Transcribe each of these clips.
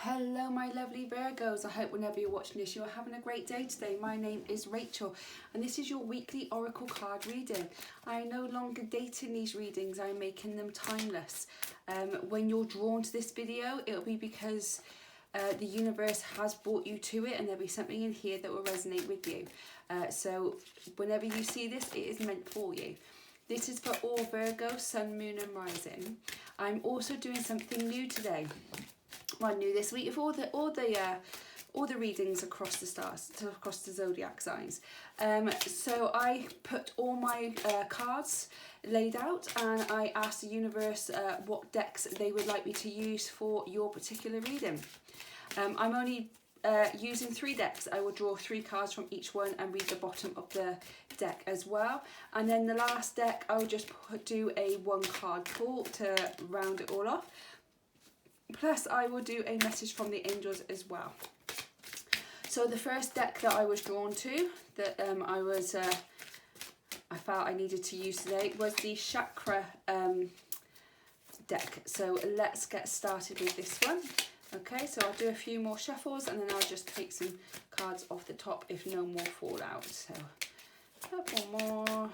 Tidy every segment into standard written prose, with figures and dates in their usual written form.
Hello my lovely Virgos, I hope whenever you're watching this you're having a great day today. My name is Rachel and this is your weekly Oracle card reading. I am no longer dating these readings, I'm making them timeless. When you're drawn to this video it'll be because the universe has brought you to it and there'll be something in here that will resonate with you. So whenever you see this it is meant for you. This is for all Virgo, Sun, Moon and Rising. I'm also doing something new today. Well, new this week of all the readings across the stars, across the zodiac signs. So I put all my cards laid out and I asked the universe what decks they would like me to use for your particular reading. I'm only using 3 decks. I will draw 3 cards from each one and read the bottom of the deck as well. And then the last deck I will just do a 1 card pull to round it all off. Plus I will do a message from the angels as well. So the first deck that I was drawn to, that I felt I needed to use today, was the chakra deck. So let's get started with this one. Okay, so I'll do a few more shuffles and then I'll just take some cards off the top if no more fall out. So a couple more.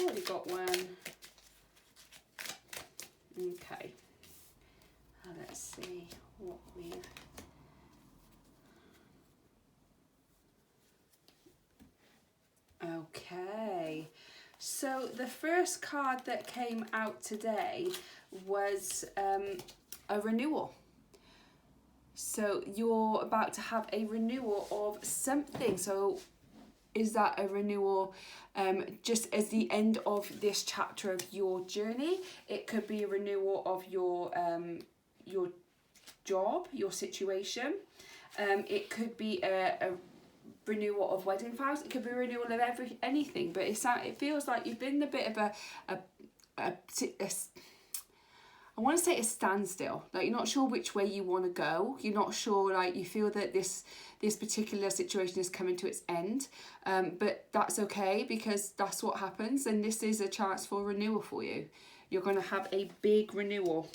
Already got one. Okay. Let's see what we've... Okay, so the first card that came out today was a renewal. So you're about to have a renewal of something. So is that a renewal just as the end of this chapter of your journey? It could be a renewal of your job, your situation. It could be a renewal of wedding vows. It could be a renewal of anything. But it feels like you've been a bit of a I want to say a standstill. Like you're not sure which way you want to go. You're not sure. Like you feel that this particular situation is coming to its end. But that's okay because that's what happens. And this is a chance for renewal for you. You're going to have a big renewal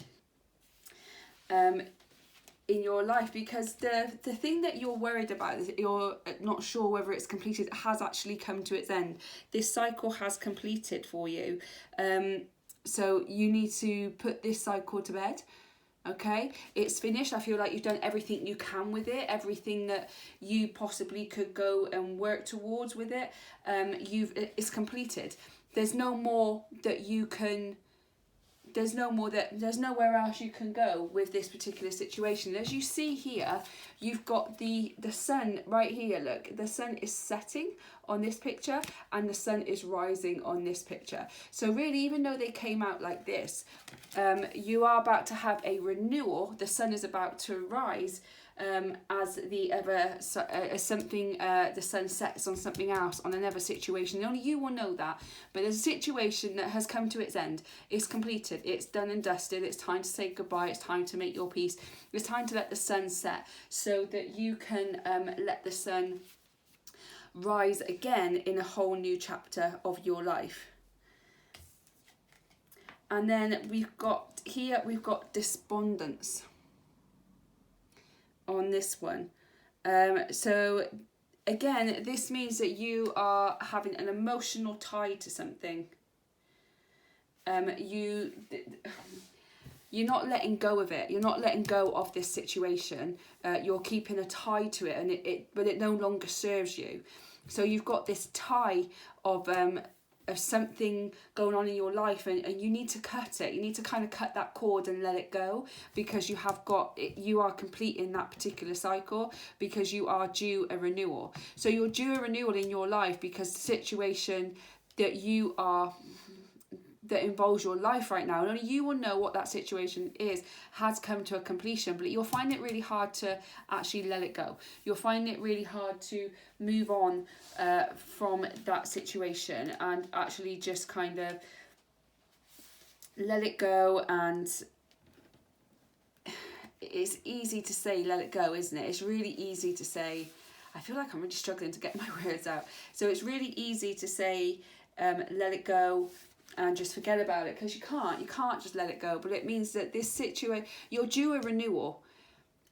in your life, because the thing that you're worried about, is you're not sure whether it's completed, has actually come to its end. This cycle has completed for you. So you need to put this cycle to bed. Okay, it's finished. I feel like you've done everything you can with it, everything that you possibly could go and work towards with it. It's completed. There's no more that you can. There's nowhere else you can go with this particular situation. As you see here, you've got the sun right here. Look, the sun is setting on this picture and the sun is rising on this picture. So really, even though they came out like this, you are about to have a renewal. The sun is about to rise as the sun sets on something else, on another situation. Only you will know that, but there's a situation that has come to its end. It's completed, it's done and dusted. It's time to say goodbye. It's time to make your peace. It's time to let the sun set so that you can let the sun rise again in a whole new chapter of your life. And then we've got despondence on this one. So again, this means that you are having an emotional tie to something. You're not letting go of it. You're not letting go of this situation. You're keeping a tie to it, but it no longer serves you. So you've got this tie of something going on in your life, and you need to cut it. You need to kind of cut that cord and let it go, because you are completing that particular cycle, because you are due a renewal. So you're due a renewal in your life because the situation that that involves your life right now, and only you will know what that situation is, has come to a completion. But you'll find it really hard to actually let it go. You'll find it really hard to move on from that situation and actually just kind of let it go. And it's easy to say let it go, isn't it? It's really easy to say. I feel like I'm really struggling to get my words out. So it's really easy to say let it go and just forget about it, because you can't just let it go. But it means that this situation, you're due a renewal,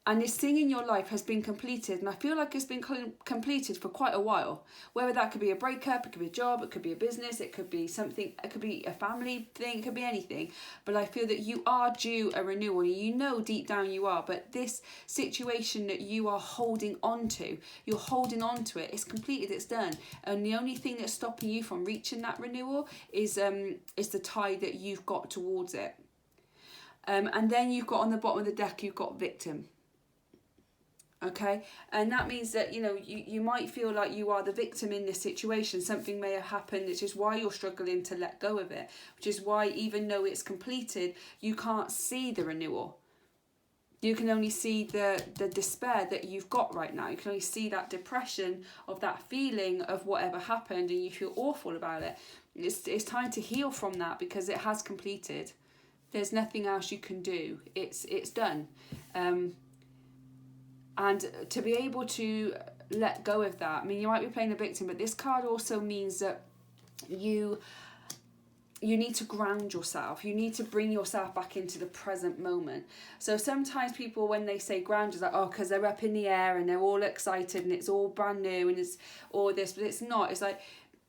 And this thing in your life has been completed, and I feel like it's been completed for quite a while. Whether that could be a breakup, it could be a job, it could be a business, it could be something, it could be a family thing, it could be anything. But I feel that you are due a renewal. You know deep down you are, but this situation that you are holding on to, you're holding on to it, it's completed, it's done. And the only thing that's stopping you from reaching that renewal is the tie that you've got towards it. And then you've got on the bottom of the deck, you've got victim. Okay, and that means that, you know, you might feel like you are the victim in this situation. Something may have happened, which is why you're struggling to let go of it, which is why even though it's completed, you can't see the renewal. You can only see the despair that you've got right now. You can only see that depression of that feeling of whatever happened, and you feel awful about it. It's time to heal from that, because it has completed. There's nothing else you can do. It's done. And to be able to let go of that, I mean, you might be playing a victim, but this card also means that you need to ground yourself. You need to bring yourself back into the present moment. So sometimes people, when they say ground, is like, oh, because they're up in the air and they're all excited and it's all brand new and it's all this, but it's not. It's like,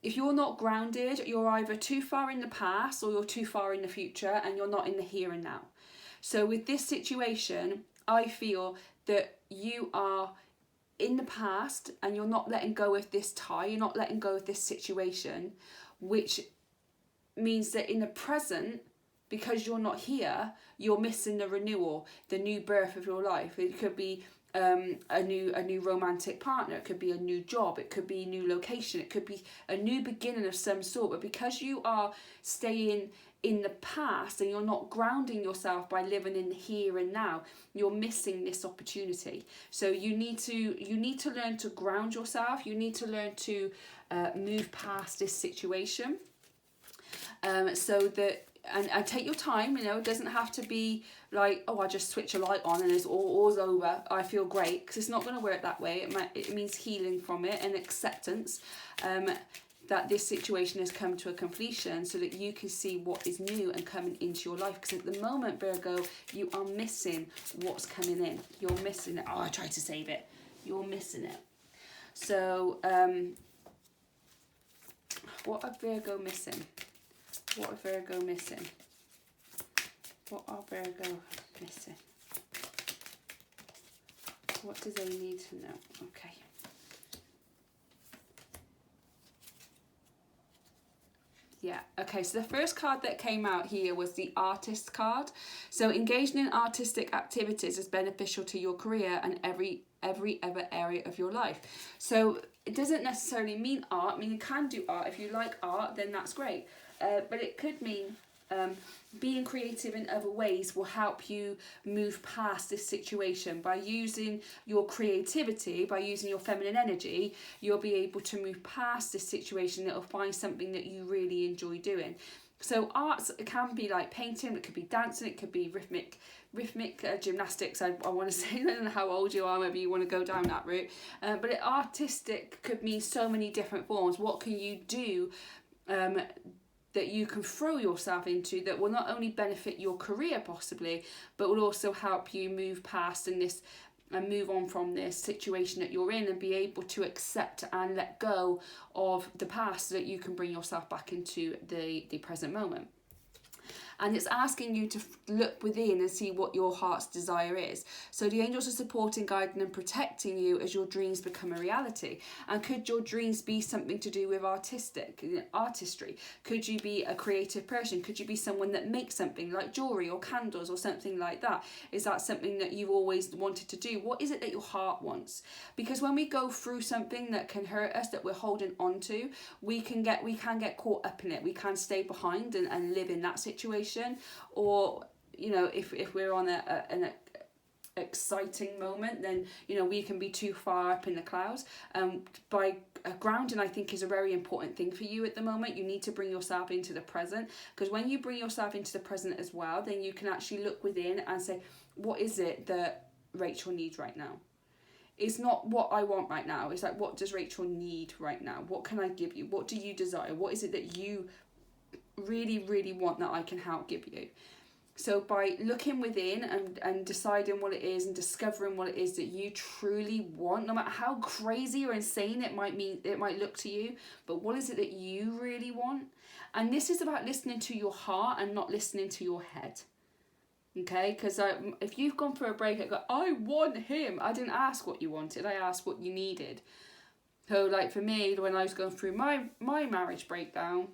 if you're not grounded, you're either too far in the past or you're too far in the future, and you're not in the here and now. So with this situation, I feel that you are in the past and you're not letting go of this tie, you're not letting go of this situation, which means that in the present, because you're not here, you're missing the renewal, the new birth of your life. It could be a new romantic partner, it could be a new job, it could be a new location, it could be a new beginning of some sort. But because you are staying in the past and you're not grounding yourself by living in the here and now, you're missing this opportunity. So you need to learn to ground yourself. You need to learn to move past this situation, so that and take your time. You know, it doesn't have to be like, oh, I just switch a light on and it's all's over, I feel great, because it's not going to work that way. It means healing from it and acceptance, that this situation has come to a completion, so that you can see what is new and coming into your life. Because at the moment, Virgo, you are missing what's coming in. You're missing it. Oh, I tried to save it. You're missing it. So what are Virgo missing? What are Virgo missing? What are Virgo missing? What do they need to know? Okay. Yeah, okay, so the first card that came out here was the Artist card. So engaging in artistic activities is beneficial to your career and every other area of your life. So it doesn't necessarily mean art. I mean, you can do art. If you like art, then that's great. But it could mean being creative in other ways will help you move past this situation. By using your creativity, by using your feminine energy, you'll be able to move past this situation. That'll find something that you really enjoy doing. So arts, it can be like painting, it could be dancing, it could be rhythmic gymnastics. I want to say, I don't know how old you are, maybe you want to go down that route. But artistic could mean so many different forms. What can you do that you can throw yourself into that will not only benefit your career possibly, but will also help you move past and move on from this situation that you're in, and be able to accept and let go of the past, so that you can bring yourself back into the present moment. And it's asking you to look within and see what your heart's desire is. So the angels are supporting, guiding and protecting you as your dreams become a reality. And could your dreams be something to do with artistry? Could you be a creative person? Could you be someone that makes something like jewellery or candles or something like that? Is that something that you've always wanted to do? What is it that your heart wants? Because when we go through something that can hurt us, that we're holding on to, we can get caught up in it. We can stay behind and live in that situation. Or, you know, if we're on an exciting moment, then, you know, we can be too far up in the clouds. By grounding, I think, is a very important thing for you at the moment. You need to bring yourself into the present, because when you bring yourself into the present as well, then you can actually look within and say, what is it that Rachel needs right now? It's not what I want right now. It's like, what does Rachel need right now? What can I give you? What do you desire? What is it that you really, really want that I can help give you? So by looking within and deciding what it is and discovering what it is that you truly want, no matter how crazy or insane it might look to you, but what is it that you really want? And this is about listening to your heart and not listening to your head. Okay, because if you've gone for a breakup, go, I want him. I didn't ask what you wanted. I asked what you needed. So like for me, when I was going through my marriage breakdown,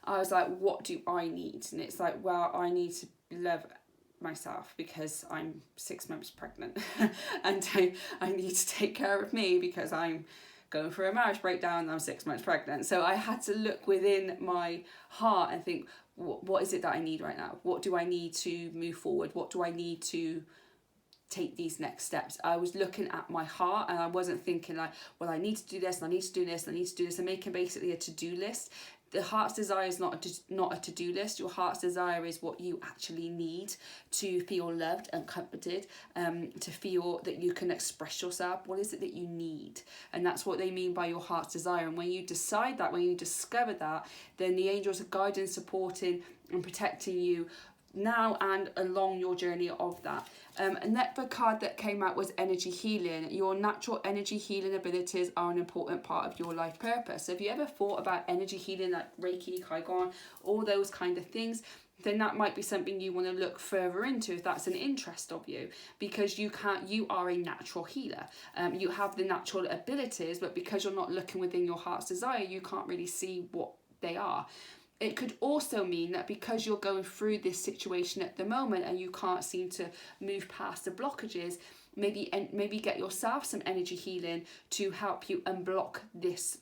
I was like, what do I need? And it's like, well, I need to love myself because I'm 6 months pregnant and I need to take care of me because I'm going through a marriage breakdown and I'm 6 months pregnant. So I had to look within my heart and think, what is it that I need right now? What do I need to move forward? What do I need to take these next steps? I was looking at my heart and I wasn't thinking like, well, I need to do this and I need to do this and I need to do this, and making basically a to-do list. The heart's desire is not a to-do list. Your heart's desire is what you actually need to feel loved and comforted, to feel that you can express yourself. What is it that you need? And that's what they mean by your heart's desire. And when you decide that, when you discover that, then the angels are guiding, supporting and protecting you now and along your journey of that. Another card that came out was energy healing. Your natural energy healing abilities are an important part of your life purpose. So if you ever thought about energy healing, like Reiki, Qigong, all those kind of things, then that might be something you want to look further into if that's an interest of you, because you are a natural healer. You have the natural abilities, but because you're not looking within your heart's desire, you can't really see what they are. It could also mean that because you're going through this situation at the moment and you can't seem to move past the blockages, maybe get yourself some energy healing to help you unblock this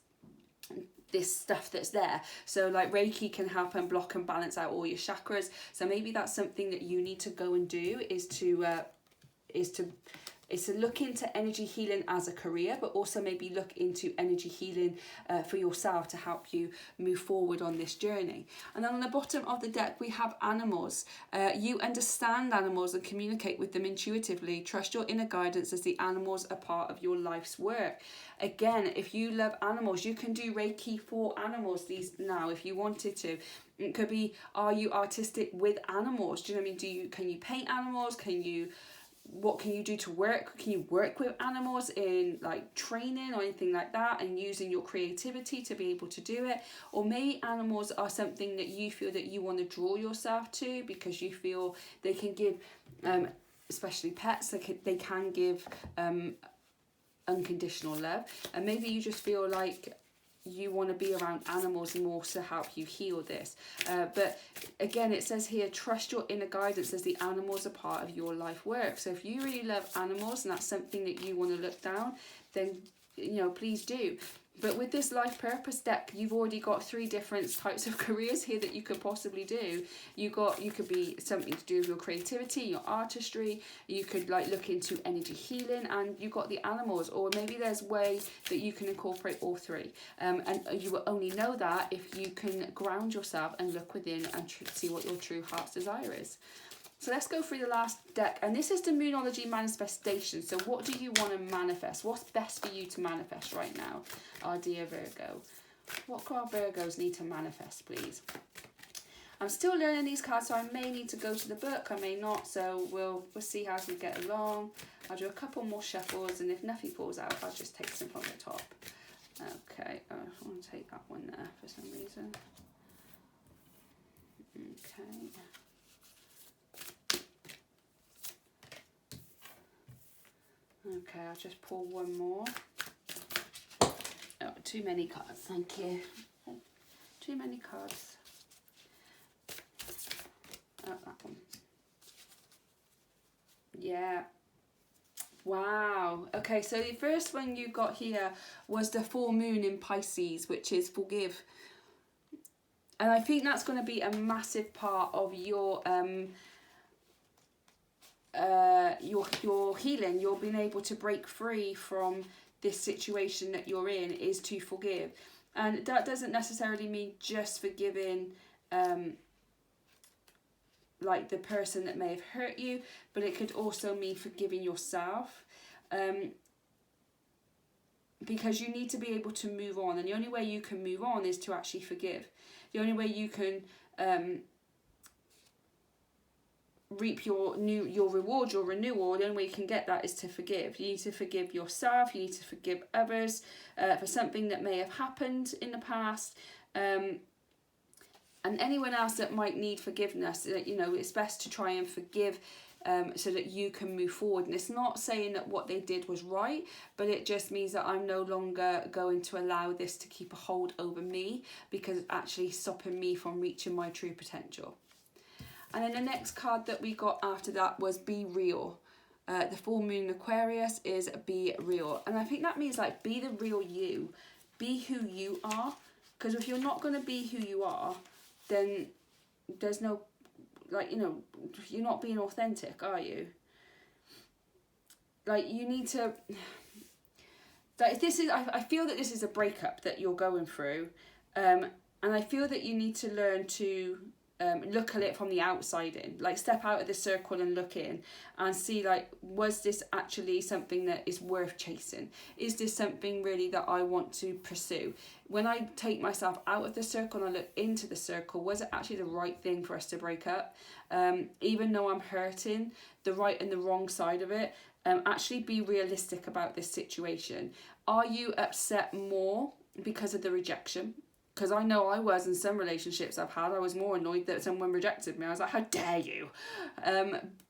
stuff that's there. So like Reiki can help unblock and balance out all your chakras. So maybe that's something that you need to go and do, is to look into energy healing as a career, but also maybe look into energy healing for yourself to help you move forward on this journey. And then on the bottom of the deck, we have animals. You understand animals and communicate with them intuitively. Trust your inner guidance as the animals are part of your life's work. Again, if you love animals, you can do Reiki for animals now if you wanted to. It could be, are you artistic with animals? Do you know what I mean? Can you paint animals? What can you do to work? Can you work with animals in like training or anything like that, and using your creativity to be able to do it? Or maybe animals are something that you feel that you want to draw yourself to because you feel they can give, especially pets, they can give unconditional love, and maybe you just feel like you want to be around animals more to help you heal this. But again, it says here, trust your inner guidance as the animals are part of your life work. So if you really love animals and that's something that you want to look down, then please do. But with this life purpose deck, you've already got 3 different types of careers here that you could possibly do. You could be something to do with your creativity, your artistry. You could like look into energy healing, and you've got the animals. Or maybe there's a way that you can incorporate all 3. And you will only know that if you can ground yourself and look within and see what your true heart's desire is. So let's go through the last deck, and this is the Moonology manifestation. So what do you want to manifest? What's best for you to manifest right now, our dear Virgo? What do our Virgos need to manifest, please? I'm still learning these cards, so I may need to go to the book, I may not, so we'll see how we get along. I'll do a couple more shuffles, and if nothing falls out, I'll just take some from the top. Okay, I want to take that one there for some reason. Okay. Okay, I'll just pull one more. Oh, too many cards, thank you. Too many cards. Oh, that one. Yeah. Wow. Okay, so the first one you got here was the full moon in Pisces, which is forgive. And I think that's going to be a massive part of your healing. You're being able to break free from this situation that you're in, is to forgive. And that doesn't necessarily mean just forgiving like the person that may have hurt you, but it could also mean forgiving yourself, because you need to be able to move on, and the only way you can move on is to actually forgive. The only way you can reap your reward, your renewal, the only way you can get that is to forgive. You need to forgive yourself, you need to forgive others for something that may have happened in the past, and anyone else that might need forgiveness. You know, it's best to try and forgive so that you can move forward. And it's not saying that what they did was right, but it just means that I'm no longer going to allow this to keep a hold over me, because it's actually stopping me from reaching my true potential. And then the next card that we got after that was Be Real. The full moon in Aquarius is Be Real. And I think that means like be the real you. Be who you are. Because if you're not going to be who you are, then there's no, like, you know, you're not being authentic, are you? Like, you need to, like, this is, I feel that this is a breakup that you're going through. And I feel that you need to learn to look at it from the outside in, like step out of the circle and look in and see, like, was this actually something that is worth chasing? Is this something really that I want to pursue? When I take myself out of the circle and I look into the circle, was it actually the right thing for us to break up? Even though I'm hurting, the right and the wrong side of it, actually be realistic about this situation. Are you upset more because of the rejection? Because I know I was in some relationships I've had, I was more annoyed that someone rejected me. I was like, how dare you?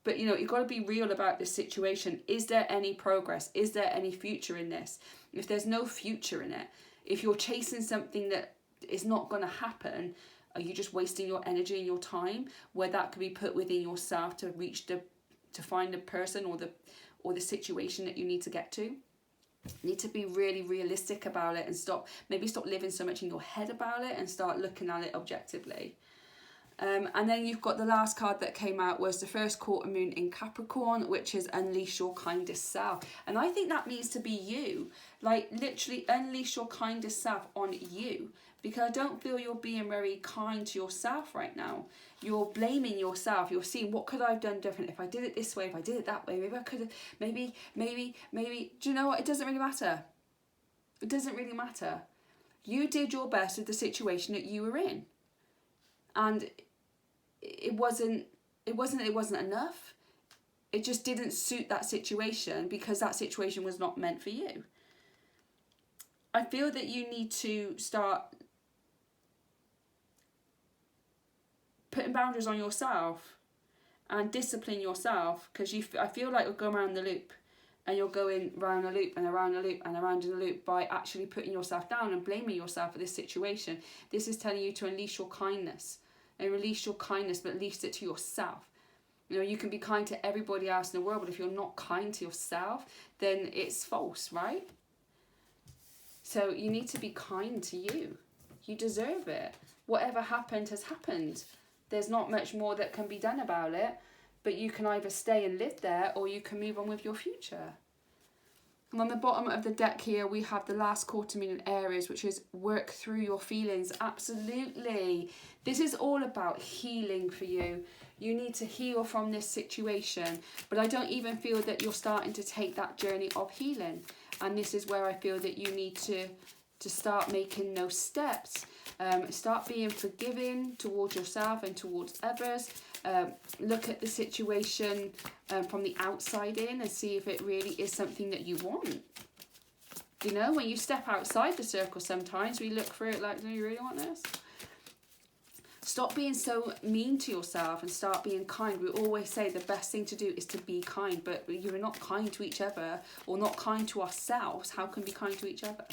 But, you know, you've got to be real about this situation. Is there any progress? Is there any future in this? If there's no future in it, if you're chasing something that is not going to happen, are you just wasting your energy and your time, where that could be put within yourself to find the person or the situation that you need to get to? You need to be really realistic about it and stop living so much in your head about it and start looking at it objectively. And then you've got the last card that came out was the first quarter moon in Capricorn, which is unleash your kindest self. And I think that means to be you, like literally unleash your kindest self on you, because I don't feel you're being very kind to yourself right now. You're blaming yourself. You're seeing, what could I have done different? If I did it this way, if I did it that way, maybe I could have, maybe. Do you know what? It doesn't really matter. It doesn't really matter. You did your best with the situation that you were in. And it wasn't enough. It just didn't suit that situation because that situation was not meant for you. I feel that you need to start putting boundaries on yourself and discipline yourself, because I feel like you're going around the loop, and you're going round a loop and around a loop and around a loop by actually putting yourself down and blaming yourself for this situation. This is telling you to unleash your kindness and release your kindness, but release it to yourself. You know, you can be kind to everybody else in the world, but if you're not kind to yourself, then it's false, right? So you need to be kind to you. You deserve it. Whatever happened has happened. There's not much more that can be done about it, but you can either stay and live there or you can move on with your future. And on the bottom of the deck here, we have the last quarter moon in Aries, which is work through your feelings. Absolutely. This is all about healing for you. You need to heal from this situation, but I don't even feel that you're starting to take that journey of healing. And this is where I feel that you need to start making those steps. Start being forgiving towards yourself and towards others. Look at the situation from the outside in and see if it really is something that you want. You know, when you step outside the circle, sometimes we look through it like, do you really want this? Stop being so mean to yourself and start being kind. We always say the best thing to do is to be kind, but you're not kind to each other or not kind to ourselves. How can we be kind to each other?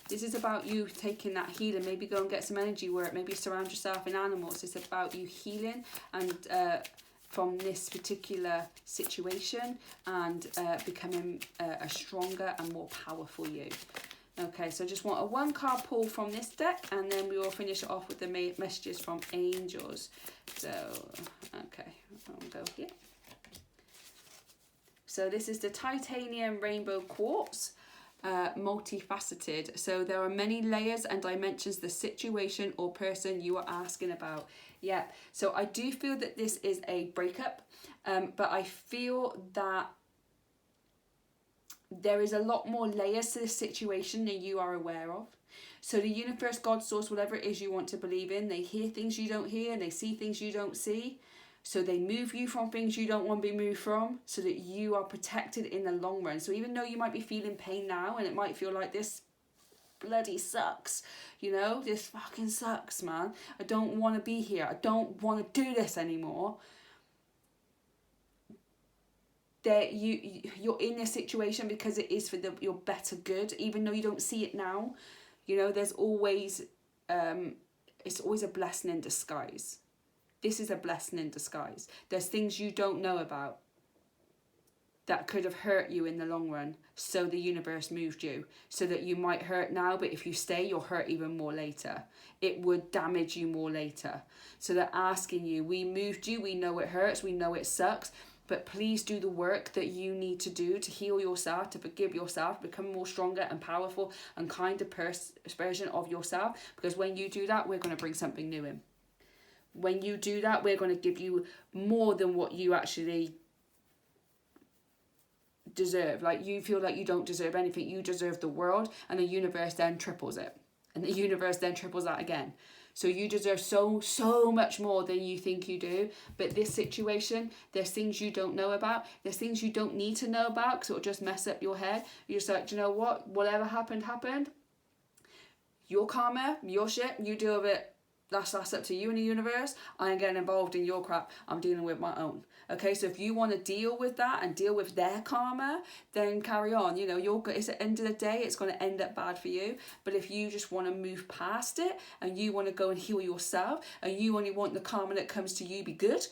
This is about you taking that healing. Maybe go and get some energy work. Maybe surround yourself in animals. It's about you healing and from this particular situation and becoming a stronger and more powerful you. Okay, so just want a one card pull from this deck, and then we will finish it off with the messages from angels. So, okay, I'll go here. So this is the titanium rainbow quartz. Multifaceted, so there are many layers and dimensions the situation or person you are asking about. Yeah, so I do feel that this is a breakup, but I feel that there is a lot more layers to this situation than you are aware of. So the universe, God, source, whatever it is you want to believe in, they hear things you don't hear and they see things you don't see. So they move you from things you don't want to be moved from, so that you are protected in the long run. So even though you might be feeling pain now, and it might feel like this bloody sucks, you know, this fucking sucks, man, I don't want to be here, I don't want to do this anymore, that you're in this situation because it is for your better good. Even though you don't see it now, you know, there's always it's always a blessing in disguise. This is a blessing in disguise. There's things you don't know about that could have hurt you in the long run, so the universe moved you, so that you might hurt now, but if you stay, you'll hurt even more later. It would damage you more later. So they're asking you, we moved you, we know it hurts, we know it sucks, but please do the work that you need to do to heal yourself, to forgive yourself, become more stronger and powerful and kinder version of yourself. Because when you do that, we're going to bring something new in. When you do that, we're going to give you more than what you actually deserve. Like, you feel like you don't deserve anything, you deserve the world, and the universe then triples it, and the universe then triples that again. So you deserve so much more than you think you do. But this situation, there's things you don't know about, there's things you don't need to know about, because it'll just mess up your head. You're just like, do you know what, whatever happened, your karma, your shit, you deal with it. That's up to you and the universe. I ain't getting involved in your crap. I'm dealing with my own. Okay, so if you want to deal with that and deal with their karma, then carry on. You know, it's at the end of the day, it's going to end up bad for you. But if you just want to move past it, and you want to go and heal yourself, and you only want the karma that comes to you be good,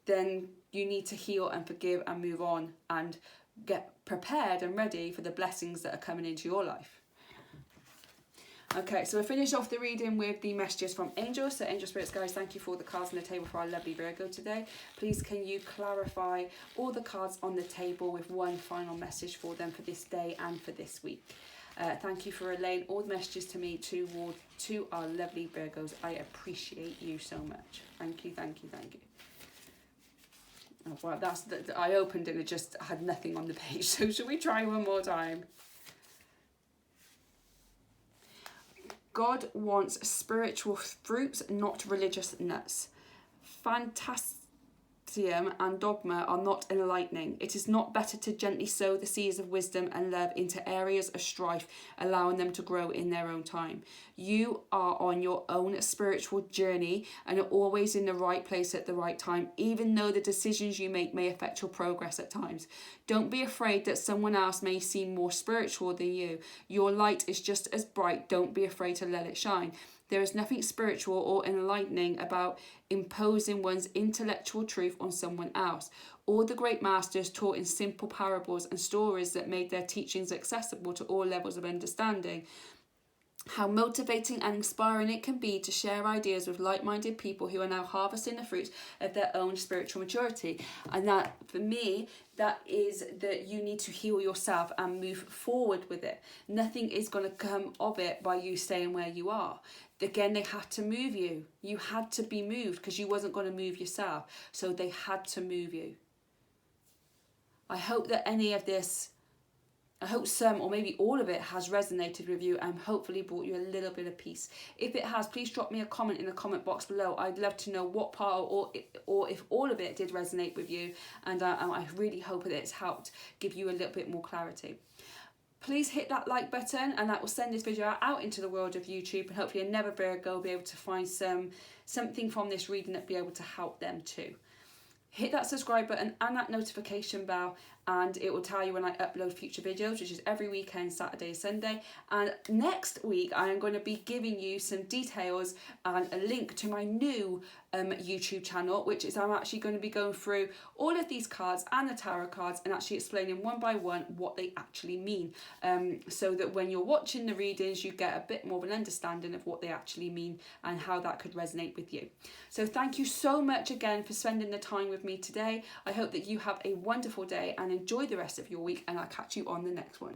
then you need to heal and forgive and move on and get prepared and ready for the blessings that are coming into your life. Okay, so we'll finish off the reading with the messages from angels. So angel spirits, guys, thank you for the cards on the table for our lovely Virgo today. Please can you clarify all the cards on the table with one final message for them for this day and for this week. Thank you for relaying all the messages to me to our lovely Virgos. I appreciate you so much. Thank you, thank you, thank you. Oh, well, I opened and it just had nothing on the page. So should we try one more time? God wants spiritual fruits, not religious nuts. Fantastium and dogma are not enlightening. It is not better to gently sow the seeds of wisdom and love into areas of strife, allowing them to grow in their own time. You are on your own spiritual journey and are always in the right place at the right time, even though the decisions you make may affect your progress at times. Don't be afraid that someone else may seem more spiritual than you. Your light is just as bright. Don't be afraid to let it shine. There is nothing spiritual or enlightening about imposing one's intellectual truth on someone else. All the great masters taught in simple parables and stories that made their teachings accessible to all levels of understanding. How motivating and inspiring it can be to share ideas with like-minded people who are now harvesting the fruits of their own spiritual maturity. And that, for me, that is that you need to heal yourself and move forward with it. Nothing is going to come of it by you staying where you are. Again, they had to move you. You had to be moved because you wasn't going to move yourself. So they had to move you. I hope that any of this, I hope some or maybe all of it has resonated with you and hopefully brought you a little bit of peace. If it has, please drop me a comment in the comment box below. I'd love to know what part or if all of it did resonate with you, and I really hope that it's helped give you a little bit more clarity. Please hit that like button, and that will send this video out into the world of YouTube, and hopefully another Virgo will be able to find something from this reading that will be able to help them too. Hit that subscribe button and that notification bell, and it will tell you when I upload future videos, which is every weekend, Saturday, Sunday. And next week I am going to be giving you some details and a link to my new YouTube channel, which is I'm actually going to be going through all of these cards and the tarot cards and actually explaining one by one what they actually mean, so that when you're watching the readings you get a bit more of an understanding of what they actually mean and how that could resonate with you. So thank you so much again for spending the time with me today. I hope that you have a wonderful day and enjoy the rest of your week, and I'll catch you on the next one.